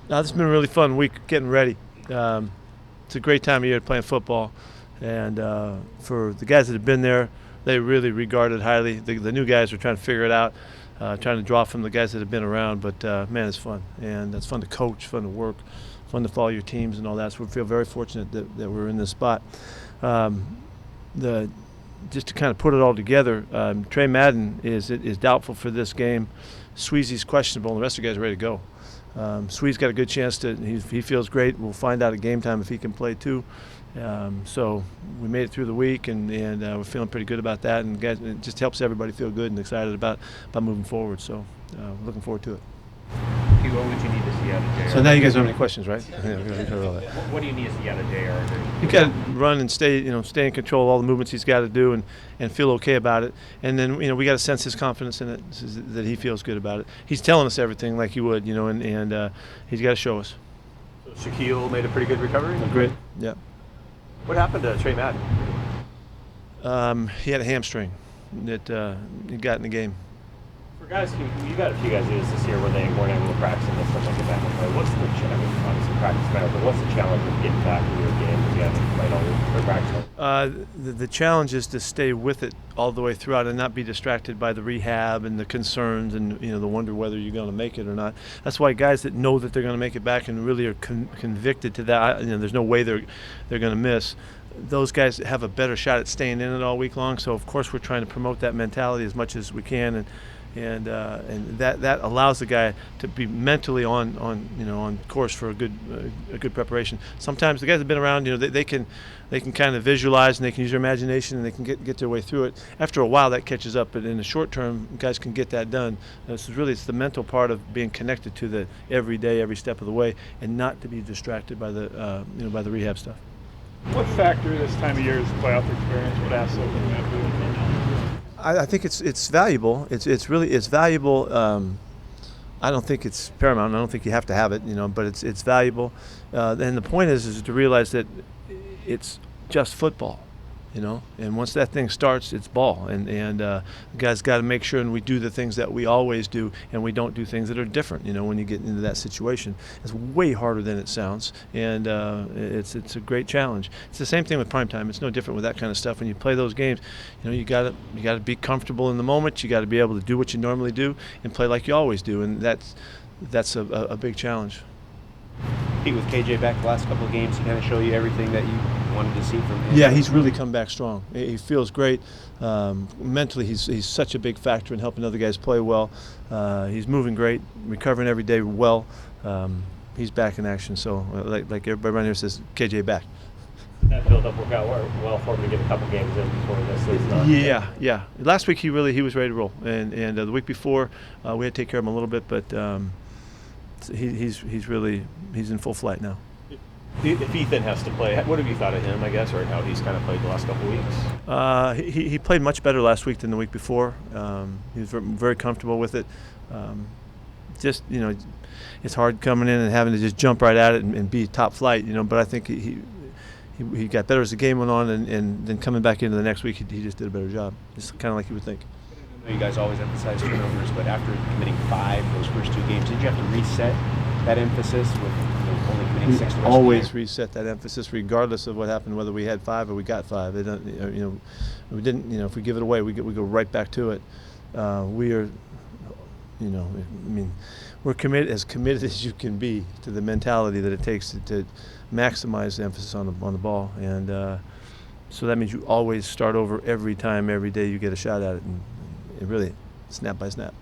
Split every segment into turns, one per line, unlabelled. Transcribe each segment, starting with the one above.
This has been a really fun week getting ready. It's a great time of year playing football, and for the guys that have been there, they really regard it highly. The new guys are trying to figure it out, trying to draw from the guys that have been around. But man, it's fun, and it's fun to coach, fun to work, fun to follow your teams and all that. So we feel very fortunate that we're in this spot. Just to kind of put it all together, Trey Madden is doubtful for this game. Sweezy's questionable, and the rest of the guys are ready to go. Sweet's got a good chance to. He feels great. We'll find out at game time if he can play too. So we made it through the week, and we're feeling pretty good about that. And guys, it just helps everybody feel good and excited about moving forward. So looking forward to it.
What would you need to see out of JR?
So now you guys don't have any questions, right?
What do you need to see out of JR?
You got to run and stay in control of all the movements he's got to do, and feel okay about it. And then we got to sense his confidence in it, that he feels good about it. He's telling us everything like he would, and he's got to show us.
So Shaquille made a pretty good recovery.
Great, yeah.
What happened to Trey Madden?
He had a hamstring that he got in the game.
For guys, you've had a few guys do this year where they weren't able to practice and they still get back and play. What's the challenge? Obviously, practice matters, but what's the challenge of getting back to your game if you haven't played all your practice?
The challenge is to stay with it all the way throughout and not be distracted by the rehab and the concerns and the wonder whether you're going to make it or not. That's why guys that know that they're going to make it back and really are convicted to that, there's no way they're going to miss. Those guys have a better shot at staying in it all week long. So of course we're trying to promote that mentality as much as we can, and that allows the guy to be mentally on course for a good preparation. Sometimes the guys that have been around, they can kind of visualize and they can use their imagination and they can get their way through it. After a while, that catches up, but in the short term, guys can get that done. It's the mental part of being connected to the every day, every step of the way, and not to be distracted by the by the rehab stuff.
What factor this time of year is playoff experience would absolutely have?
I think it's valuable. It's valuable. I don't think it's paramount. I don't think you have to have it, but it's valuable. And the point is to realize that it's just football, And once that thing starts, it's ball. And guys got to make sure and we do the things that we always do, and we don't do things that are different. When you get into that situation, it's way harder than it sounds, and it's a great challenge. It's the same thing with primetime. It's no different with that kind of stuff. When you play those games, you got to be comfortable in the moment. You got to be able to do what you normally do and play like you always do, and that's a big challenge.
Pete, with KJ back the last couple of games, he kind of show you everything that you wanted to see from him.
Yeah, he's really come back strong. He feels great. Mentally, he's such a big factor in helping other guys play well. He's moving great, recovering every day well. He's back in action. So, like everybody around here says, KJ back.
That build-up worked out well for him to get a couple games in before this season.
Yeah. Last week he was ready to roll, and the week before we had to take care of him a little bit, but he's in full flight now.
If Ethan has to play, what have you thought of him, I guess, or how he's kind of played the last couple of weeks?
He played much better last week than the week before. He was very comfortable with it. It's hard coming in and having to just jump right at it and be top flight, but I think he got better as the game went on, and then coming back into the next week, he just did a better job. Just kind of like you would think.
I know you guys always emphasize turnovers, but after committing 5 those first 2 games, did you have to reset that emphasis with only committing 6 the rest
always
of the year?
Reset that emphasis regardless of what happened, whether we had 5 or we got 5. We didn't, if we give it away, we go right back to it. We are, we're committed as you can be to the mentality that it takes to maximize the emphasis on the ball, and so that means you always start over every time, every day you get a shot at it, and really snap by snap.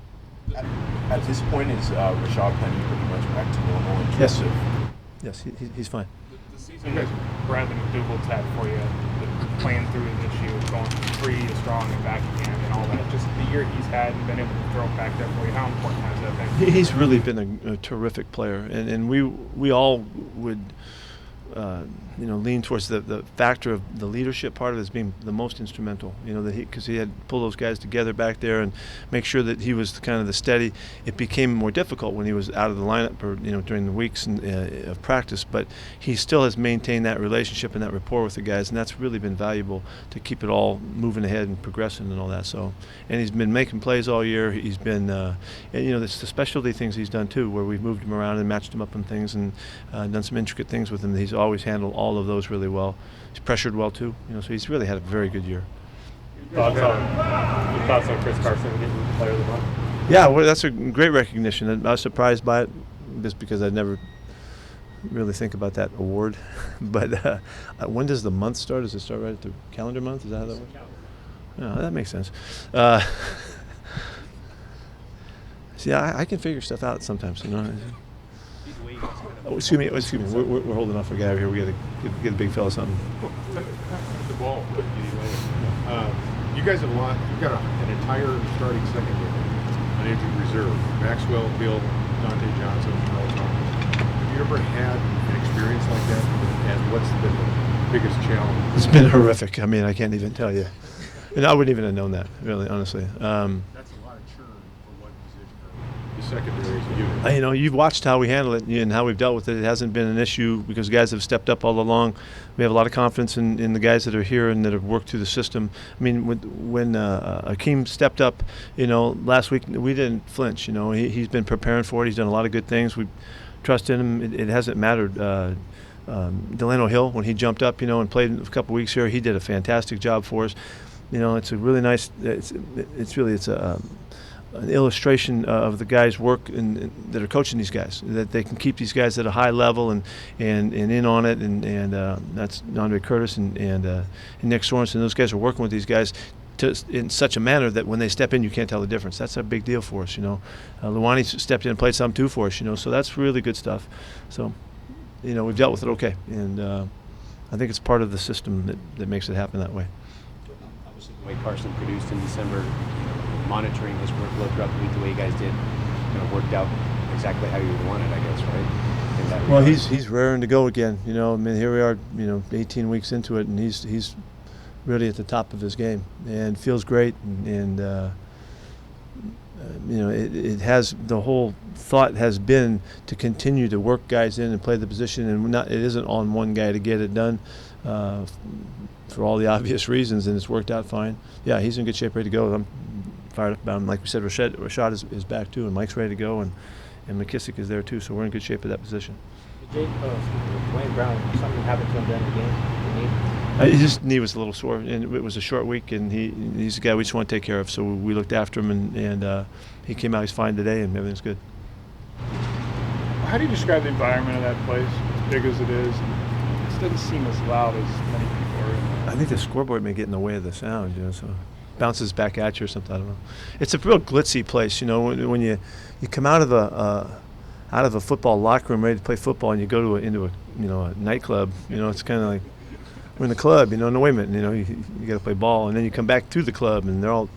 At this point, is Rashad Penny pretty much back to normal in terms of?
Yes, he's fine.
The season that Bradley McDougald's had for you, playing through his issue, going free, strong, and backhand, and all that, just the year he's had and been able to throw it back there for you, how important has that been?
He's really been a terrific player, and we all would lean towards the factor of the leadership part of it as being the most instrumental. Because he had to pull those guys together back there and make sure that he was kind of the steady. It became more difficult when he was out of the lineup or during the weeks of practice, but he still has maintained that relationship and that rapport with the guys, and that's really been valuable to keep it all moving ahead and progressing and all that. So, and he's been making plays all year. He's been, it's the specialty things he's done too, where we've moved him around and matched him up on things and done some intricate things with him. He's always handled all of those really well. He's pressured well too, so he's really had a very good year.
Thoughts on Chris Carson getting Player of the Month?
Yeah, well, that's a great recognition. I was surprised by it, just because I never really think about that award. But when does the month start? Does it start right at the calendar month? Is that how that works? Yeah, that makes sense. See, I can figure stuff out sometimes, Oh, excuse me. We're holding off for a guy over here. We got to get a big fella something.
The ball. You guys have lost. You've got an entire starting secondary on injured reserve. Maxwell, Bill, Dante Johnson, Charles Thomas. Have you ever had an experience like that? And what's been the biggest challenge?
It's been horrific. I mean, I can't even tell you. And I wouldn't even have known that, really, honestly.
That's a lot of churn for one position. The secondary is a unit.
You've watched how we handle it and how we've dealt with it. It hasn't been an issue because guys have stepped up all along. We have a lot of confidence in the guys that are here and that have worked through the system. I mean, when Akeem stepped up, last week, we didn't flinch. He's been preparing for it. He's done a lot of good things. We trust in him. It hasn't mattered. Delano Hill, when he jumped up, and played a couple weeks here, he did a fantastic job for us. It's a really nice. It's an illustration of the guys' work that are coaching these guys, that they can keep these guys at a high level and in on it, and that's Andre Curtis and Nick Sorensen. Those guys are working with these guys in such a manner that when they step in, you can't tell the difference. That's a big deal for us, Luwani stepped in and played some too for us, so that's really good stuff. So, we've dealt with it okay, and I think it's part of the system that makes it happen that way.
Obviously, the way Carson produced in December, monitoring his workload throughout the week, the way you guys did, worked out exactly how you wanted, I guess, right?
Well, he's raring to go again. I mean, here we are, 18 weeks into it, and he's really at the top of his game and feels great. And it has, the whole thought has been to continue to work guys in and play the position, and it isn't on one guy to get it done. For all the obvious reasons, and it's worked out fine. Yeah, he's in good shape, ready to go. I'm fired up about him. Like we said, Rashad is back too, and Mike's ready to go, and McKissick is there too, so we're in good shape at that position.
Dwayne Brown, something happened to him during the game?
His knee was a little sore, and it was a short week, and he's a guy we just want to take care of, so we looked after him, and he came out, he's fine today, and everything's good.
How do you describe the environment of that place, as big as it is? It doesn't seem as loud as many people are in there.
I think the scoreboard may get in the way of the sound, so bounces back at you or something. I don't know. It's a real glitzy place, when you come out of a football locker room ready to play football, and you go into a nightclub. It's kind of like we're in the club. No, wait a minute. You got to play ball, and then you come back to the club, and they're all.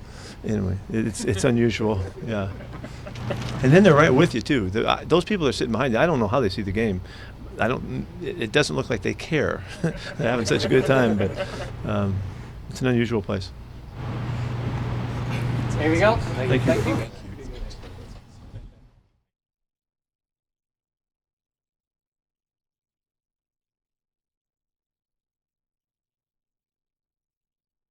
Anyway, it's unusual. Yeah. And then they're right with you too. Those people that are sitting behind you, I don't know how they see the game. It doesn't look like they care. They're having such a good time, but it's an unusual place.
Anything else?
Thank you.